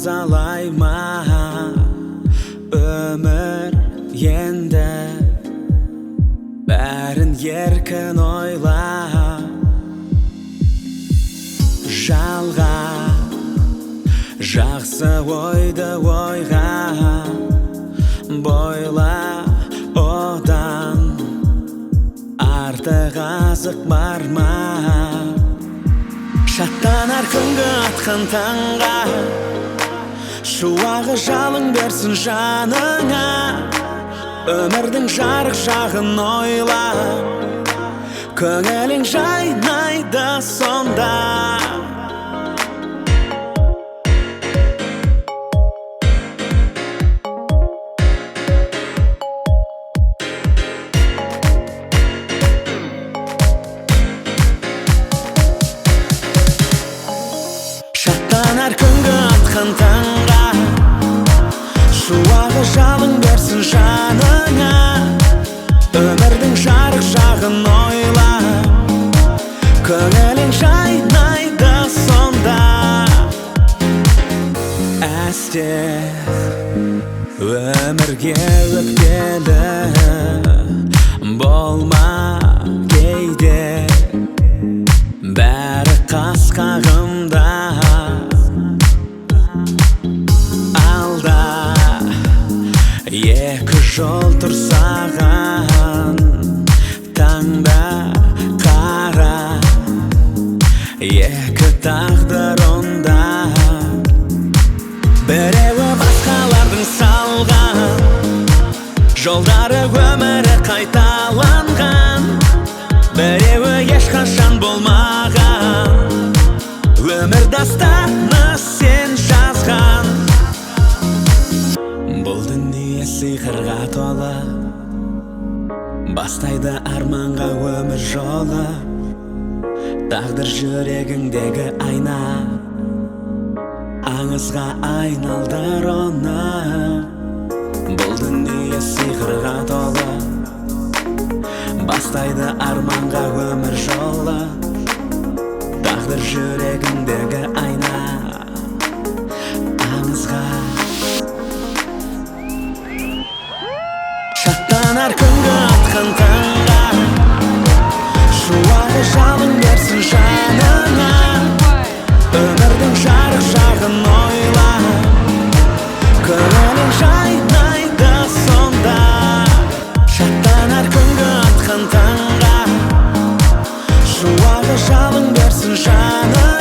мазалай ма өмір енді бәрін еркін ойла жалға жақсы ойды ойға бойла одан артық азық бар ма шаттанар күнгі атқан таңға шуағы жалын берсін жаныңа өмірдің жарық жағын ойла көңілің жайнайды сонда шаттанар күнгі атқан таңға шуағы жалын берсін жаныңа өмірдің жарық жағын ойла көңілің жайнайды сонда әсте өмірге өкпелі болма кейде бәрі қас қағымда алда екі жол тұрсаған таңда қара екі тағдыр онда біреуі басқалардың салған жолдары өмірі қайталанған біреуі ешқашан болмаған өмір дастаны сен жазған бұл дүние сиқырға толы бастайды арманға өмір жолы тағдыр жүрегіңдегі айна аңызға айналдыр оны бұл дүние сиқырға толы бастайды арманға өмір жолы тағдыр жүрегіңдегі айна аңызға шаттанар күнгі атқан таңға шуағы жалын берсін жаныңа өмірдің жарық жағын ойла көңілің жайнайды сонда шаттанар күнгі атқан таңға шуағы жалын берсін жаныңа